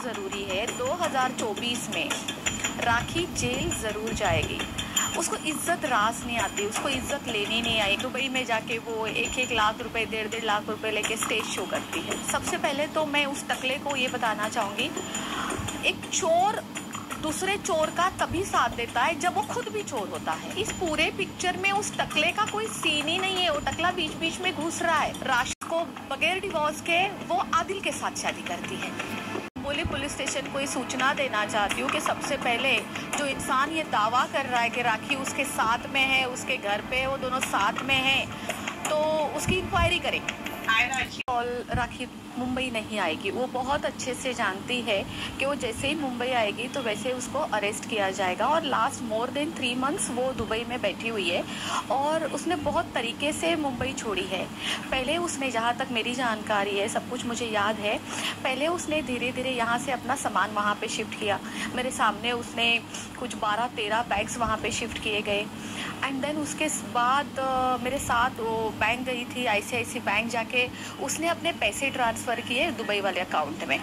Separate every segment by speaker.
Speaker 1: ज़रूरी है, 2024 में राखी जेल ज़रूर जाएगी। उसको इज्जत रास नहीं आती, उसको इज्जत लेनी नहीं आई। दुबई में जाके वो 1-1 लाख रुपए, 1.5 लाख रुपए लेके स्टेज शो करती है। सबसे पहले तो मैं उस टकले को ये बताना चाहूँगी, एक चोर दूसरे चोर का तभी साथ देता है जब वो खुद भी चोर होता है। इस पूरे पिक्चर में उस टकले का कोई सीन ही नहीं है। वो टकला बीच बीच में घुस रहा है। राशि को बगैर डिवोर्स के वो आदिल के साथ शादी करती है। बोली पुलिस स्टेशन को ये सूचना देना चाहती हूँ कि सबसे पहले जो इंसान ये दावा कर रहा है कि राखी उसके साथ में है, उसके घर पे वो दोनों साथ में हैं, तो उसकी इंक्वायरी करें। और राखी मुंबई नहीं आएगी। वो बहुत अच्छे से जानती है कि वो जैसे ही मुंबई आएगी तो वैसे उसको अरेस्ट किया जाएगा। और लास्ट मोर देन 3 मंथ्स वो दुबई में बैठी हुई है और उसने बहुत तरीके से मुंबई छोड़ी है। पहले उसने, जहाँ तक मेरी जानकारी है, सब कुछ मुझे याद है, पहले उसने धीरे धीरे यहाँ से अपना सामान वहाँ पे शिफ्ट किया। मेरे सामने उसने कुछ 12-13 बैग्स वहाँ पे शिफ्ट किए गए। एंड देन उसके बाद मेरे साथ वो बैंक गई थी, ICICI बैंक जाके उसने अपने पैसे ट्रांसफ़र किए दुबई वाले अकाउंट में।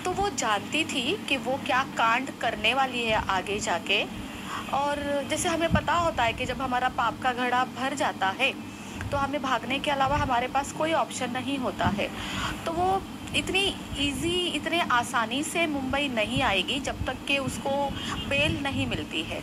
Speaker 1: तो वो जानती थी कि वो क्या कांड करने वाली है आगे जाके। और जैसे हमें पता होता है कि जब हमारा पाप का घड़ा भर जाता है तो हमें भागने के अलावा हमारे पास कोई ऑप्शन नहीं होता है। तो वो इतनी इजी, इतने आसानी से मुंबई नहीं आएगी जब तक कि उसको बेल नहीं मिलती है।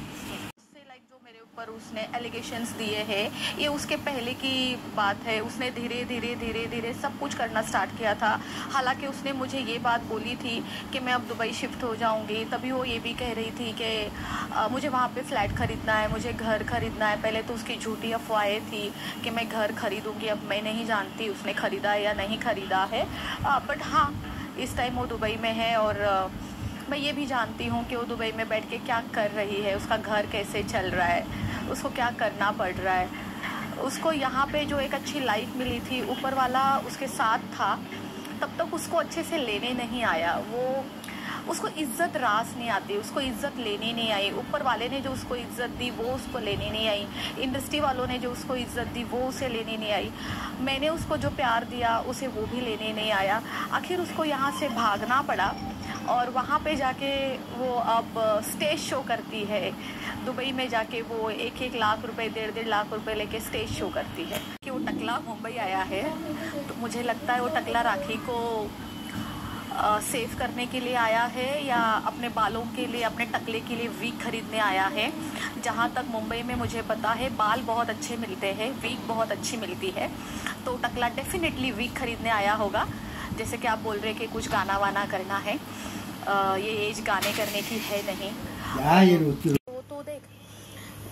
Speaker 1: पर उसने एलिगेशंस दिए हैं, ये उसके पहले की बात है। उसने धीरे धीरे सब कुछ करना स्टार्ट किया था। हालांकि उसने मुझे ये बात बोली थी कि मैं अब दुबई शिफ्ट हो जाऊंगी। तभी वो ये भी कह रही थी कि मुझे वहाँ पे फ्लैट ख़रीदना है, मुझे घर ख़रीदना है। पहले तो उसकी झूठी अफवाहें थी कि मैं घर ख़रीदूँगी। अब मैं नहीं जानती उसने ख़रीदा या नहीं ख़रीदा है, बट हाँ, इस टाइम वो दुबई में है। और मैं ये भी जानती हूँ कि वो दुबई में बैठ के क्या कर रही है, उसका घर कैसे चल रहा है, उसको क्या करना पड़ रहा है। उसको यहाँ पे जो एक अच्छी लाइफ मिली थी, ऊपर वाला उसके साथ था, तब तक उसको अच्छे से लेने नहीं आया। वो उसको इज्जत रास नहीं आती, उसको इज्जत लेनी नहीं आई। ऊपर वाले ने जो उसको इज्जत दी वो उसको लेनी नहीं आई। इंडस्ट्री वालों ने जो उसको इज्जत दी वो उसे लेनी नहीं आई। मैंने उसको जो प्यार दिया उसे वो भी लेने नहीं आया। आखिर उसको यहाँ से भागना पड़ा और वहाँ पे जाके वो अब स्टेज शो करती है। दुबई में जाके वो 1-1 लाख रुपए, 1.5 लाख रुपए लेके स्टेज शो करती है। कि वो टकला मुंबई आया है तो मुझे लगता है वो टकला राखी को सेव करने के लिए आया है या अपने बालों के लिए, अपने टकले के लिए वीक खरीदने आया है। जहाँ तक मुंबई में मुझे पता है बाल बहुत अच्छे मिलते हैं, वीक बहुत अच्छी मिलती है। तो टकला डेफिनेटली वीक खरीदने आया होगा। जैसे कि आप बोल रहे कि कुछ गाना वाना करना है, ये एज गाने करने की है नहीं। तो देख,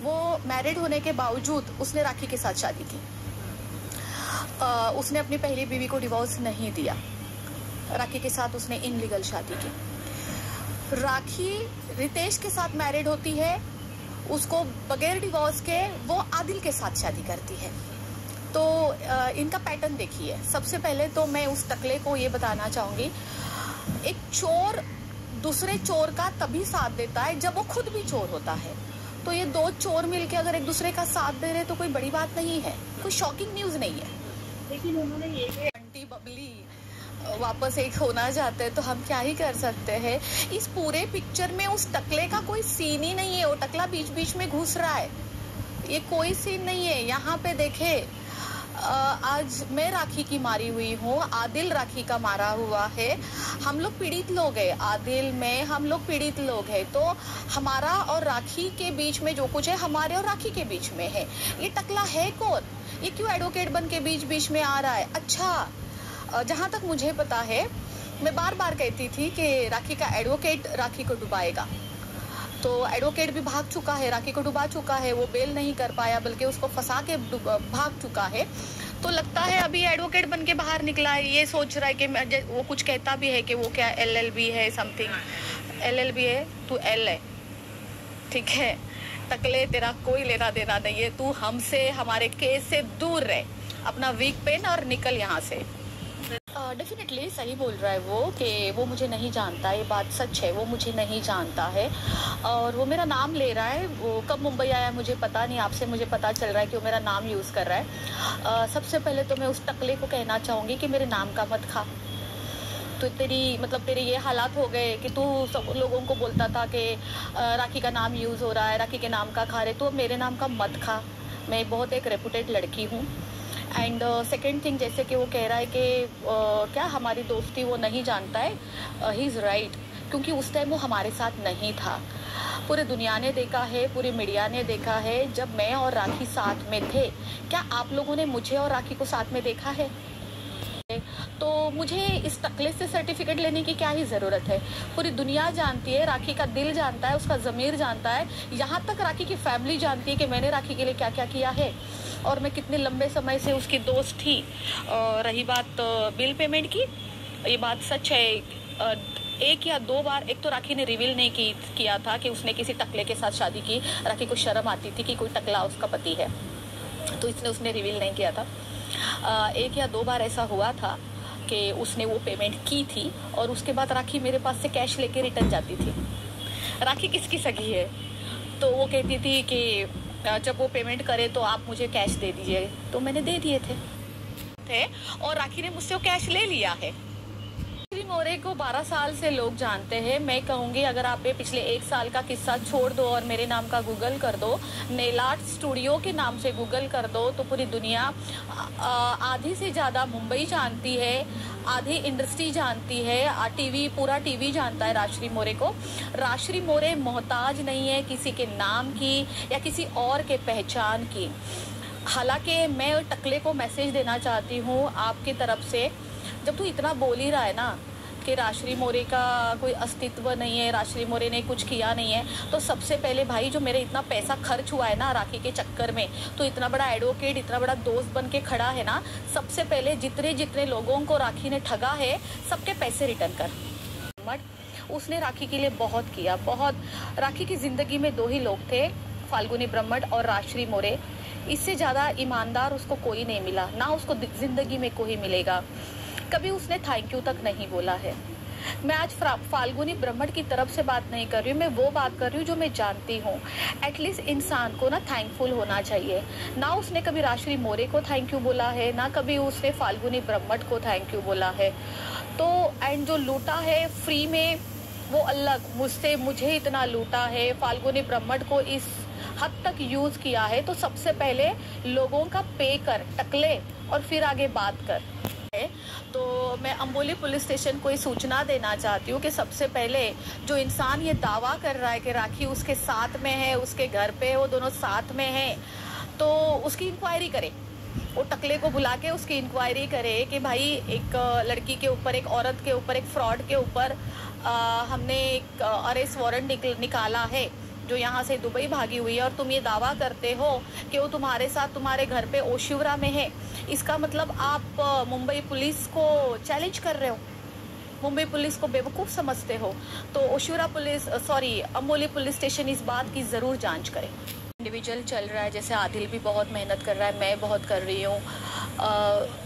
Speaker 1: वो मैरिड होने के बावजूद उसने राखी के साथ शादी की। उसने अपनी पहली बीवी को डिवोर्स नहीं दिया। राखी के साथ उसने इनलीगल शादी की। राखी रितेश के साथ मैरिड होती है, उसको बगैर डिवोर्स के वो आदिल के साथ शादी करती है। तो इनका पैटर्न देखिए। सबसे पहले तो मैं उस टकले को ये बताना चाहूँगी, एक चोर दूसरे चोर का तभी साथ देता है जब वो खुद भी चोर होता है। तो ये 2 चोर मिलके अगर एक दूसरे का साथ दे रहे तो कोई बड़ी बात नहीं है, कोई शॉकिंग न्यूज़ नहीं है। लेकिन उन्होंने ये बंटी बबली वापस एक होना चाहते हैं तो हम क्या ही कर सकते हैं। इस पूरे पिक्चर में उस टकले का कोई सीन ही नहीं है। वो टकला बीच बीच में घुस रहा है, ये कोई सीन नहीं है। यहाँ पे देखे, आज मैं राखी की मारी हुई हूँ, आदिल राखी का मारा हुआ है। हम लोग पीड़ित लोग हैं, आदिल में हम लोग पीड़ित लोग हैं। तो हमारा और राखी के बीच में जो कुछ है हमारे और राखी के बीच में है। ये टकला है कौन? ये क्यों एडवोकेट बन के बीच बीच में आ रहा है? अच्छा, जहाँ तक मुझे पता है, मैं बार बार कहती थी कि राखी का एडवोकेट राखी को डुबाएगा। तो एडवोकेट भी भाग चुका है, राखी को डुबा चुका है। वो बेल नहीं कर पाया बल्कि उसको फंसा के भाग चुका है। तो लगता है अभी एडवोकेट बन के बाहर निकला है, ये सोच रहा है कि वो कुछ कहता भी है कि वो क्या LLB है, समथिंग LLB है, तू L है, ठीक है। टकले तेरा कोई लेना देना नहीं है, तू हमसे, हमारे केस से दूर रहे, अपना वीक पेन और निकल यहाँ से। डेफिनेटली सही बोल रहा है वो कि वो मुझे नहीं जानता, ये बात सच है, वो मुझे नहीं जानता है और वो मेरा नाम ले रहा है। वो कब मुंबई आया मुझे पता नहीं, आपसे मुझे पता चल रहा है कि वो मेरा नाम यूज़ कर रहा है। सबसे पहले तो मैं उस टकले को कहना चाहूँगी कि मेरे नाम का मत खा। तो तेरे ये हालात हो गए कि तू सब लोगों को बोलता था कि राखी का नाम यूज़ हो रहा है, राखी के नाम का खा रहे, तो मेरे नाम का मत खा। मैं बहुत एक रेपुटेड लड़की हूँ। एंड सेकेंड थिंग, जैसे कि वो कह रहा है कि क्या हमारी दोस्ती वो नहीं जानता है, ही इज़ राइट, क्योंकि उस टाइम वो हमारे साथ नहीं था। पूरे दुनिया ने देखा है, पूरी मीडिया ने देखा है, जब मैं और राखी साथ में थे, क्या आप लोगों ने मुझे और राखी को साथ में देखा है? तो मुझे इस टकले से सर्टिफिकेट लेने की क्या ही ज़रूरत है? पूरी दुनिया जानती है, राखी का दिल जानता है, उसका ज़मीर जानता है, यहाँ तक राखी की फैमिली जानती है कि मैंने राखी के लिए क्या क्या किया है और मैं कितने लंबे समय से उसकी दोस्त थी। रही बात बिल पेमेंट की, ये बात सच है। एक या दो बार, एक तो राखी ने रिवील नहीं किया था कि उसने किसी टकले के साथ शादी की। राखी को शर्म आती थी कि कोई टकला उसका पति है, तो उसने रिवील नहीं किया था। एक या दो बार ऐसा हुआ था कि उसने वो पेमेंट की थी और उसके बाद राखी मेरे पास से कैश लेके रिटर्न जाती थी। राखी किसकी सगी है? तो वो कहती थी कि जब वो पेमेंट करे तो आप मुझे कैश दे दीजिए, तो मैंने दे दिए थे और राखी ने मुझसे वो कैश ले लिया है। राखी मोरे को 12 साल से लोग जानते हैं। मैं कहूँगी, अगर आप ये पिछले 1 साल का किस्सा छोड़ दो और मेरे नाम का गूगल कर दो, नेल आर्ट स्टूडियो के नाम से गूगल कर दो, तो पूरी दुनिया आधी से ज़्यादा मुंबई जानती है, आधी इंडस्ट्री जानती है, पूरा टीवी जानता है राजश्री मोरे को। राजश्री मोरे मोहताज नहीं है किसी के नाम की या किसी और के पहचान की। हालांकि मैं टकले को मैसेज देना चाहती हूँ आपकी तरफ से, जब तू इतना बोल ही रहा है ना कि राजश्री मोरे का कोई अस्तित्व नहीं है, राजश्री मोरे ने कुछ किया नहीं है, तो सबसे पहले भाई, जो मेरे इतना पैसा खर्च हुआ है ना राखी के चक्कर में, तो इतना बड़ा एडवोकेट, इतना बड़ा दोस्त बन के खड़ा है ना, सबसे पहले जितने लोगों को राखी ने ठगा है, सबके पैसे रिटर्न कर। उसने राखी के लिए बहुत किया, बहुत। राखी की ज़िंदगी में 2 ही लोग थे, फाल्गुनी ब्रह्मट और राजश्री मोरे। इससे ज़्यादा ईमानदार उसको कोई नहीं मिला, ना उसको ज़िंदगी में कोई मिलेगा। कभी उसने थैंक यू तक नहीं बोला है। मैं आज फाल्गुनी ब्रह्मट की तरफ से बात नहीं कर रही हूँ, मैं वो बात कर रही हूँ जो मैं जानती हूँ। एटलीस्ट इंसान को ना थैंकफुल होना चाहिए। ना उसने कभी राजश्री मोरे को थैंक यू बोला है, ना कभी उसने फाल्गुनी ब्रह्मट को थैंक यू बोला है। तो एंड जो लूटा है फ्री में, वो अलग। मुझे इतना लूटा है, फाल्गुनी ब्रह्मट को इस हद तक यूज किया है, तो सबसे पहले लोगों का पे कर, टकले, और फिर आगे बात कर। तो मैं अंबोली पुलिस स्टेशन को ये सूचना देना चाहती हूँ कि सबसे पहले जो इंसान ये दावा कर रहा है कि राखी उसके साथ में है, उसके घर पे वो दोनों साथ में हैं, तो उसकी इंक्वायरी करे। वो टकले को बुला के उसकी इंक्वायरी करे कि भाई, एक लड़की के ऊपर, एक औरत के ऊपर, एक फ्रॉड के ऊपर हमने एक अरेस्ट वारंट निकाला है, जो यहाँ से दुबई भागी हुई है, और तुम ये दावा करते हो कि वो तुम्हारे साथ तुम्हारे घर पे ओशिवरा में है। इसका मतलब आप मुंबई पुलिस को चैलेंज कर रहे हो, मुंबई पुलिस को बेवकूफ़ समझते हो। तो ओशिवरा अंबोली पुलिस स्टेशन इस बात की ज़रूर जांच करें। इंडिविजुअल चल रहा है, जैसे आदिल भी बहुत मेहनत कर रहा है, मैं बहुत कर रही हूँ।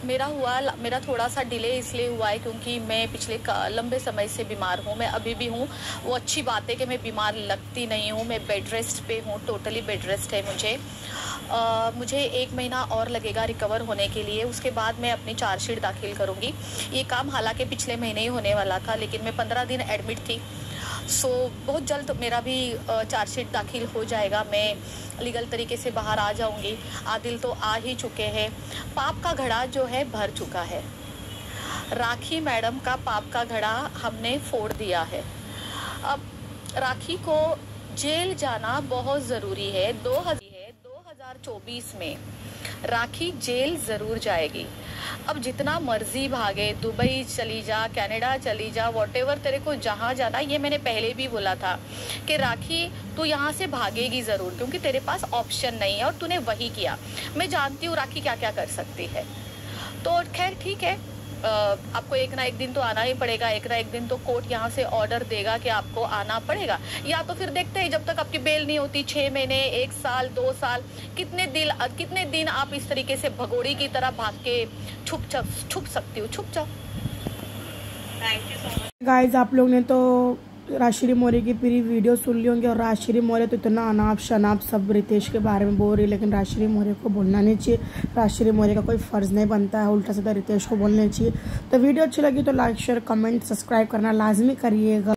Speaker 1: मेरा थोड़ा सा डिले इसलिए हुआ है क्योंकि मैं पिछले लंबे समय से बीमार हूँ। मैं अभी भी हूँ। वो अच्छी बात है कि मैं बीमार लगती नहीं हूँ। मैं बेड रेस्ट पे हूँ, टोटली बेड रेस्ट है मुझे 1 महीना और लगेगा रिकवर होने के लिए। उसके बाद मैं अपनी चार्जशीट दाखिल करूँगी। ये काम हालांकि पिछले महीने ही होने वाला था, लेकिन मैं 15 दिन एडमिट थी। बहुत जल्द मेरा भी चार्जशीट दाखिल हो जाएगा। मैं लीगल तरीके से बाहर आ जाऊंगी। आदिल तो आ ही चुके हैं। पाप का घड़ा जो है भर चुका है। राखी मैडम का पाप का घड़ा हमने फोड़ दिया है। अब राखी को जेल जाना बहुत ज़रूरी है। 2024 में राखी जेल ज़रूर जाएगी। अब जितना मर्जी भागे, दुबई चली जा, कनाडा चली जा, वॉटेवर तेरे को जहाँ जाना, ये मैंने पहले भी बोला था कि राखी तू यहाँ से भागेगी ज़रूर, क्योंकि तेरे पास ऑप्शन नहीं है और तूने वही किया। मैं जानती हूँ राखी क्या क्या कर सकती है। तो खैर ठीक है, आपको एक ना एक दिन तो आना ही पड़ेगा। एक ना एक दिन तो कोर्ट यहाँ से ऑर्डर देगा कि आपको आना पड़ेगा, या तो फिर देखते हैं जब तक आपकी बेल नहीं होती, 6 महीने, 1 साल, 2 साल, कितने दिन आप इस तरीके से भगोड़ी की तरह भाग के छुप सकती हो। छुप जाओ।
Speaker 2: Thank you so much guys. आप लोग ने तो राजश्री मौर्य की पूरी वीडियो सुन ली होंगी। और राजश्री मौर्य तो इतना अनाप शनाप सब रितेश के बारे में बोल रही है, लेकिन राजश्री मौर्य को बोलना नहीं चाहिए। राजश्री मौर्य का कोई फ़र्ज़ नहीं बनता है उल्टा सीधा रितेश को बोलना चाहिए। तो वीडियो अच्छी लगी तो लाइक शेयर कमेंट सब्सक्राइब करना लाजमी करिएगा।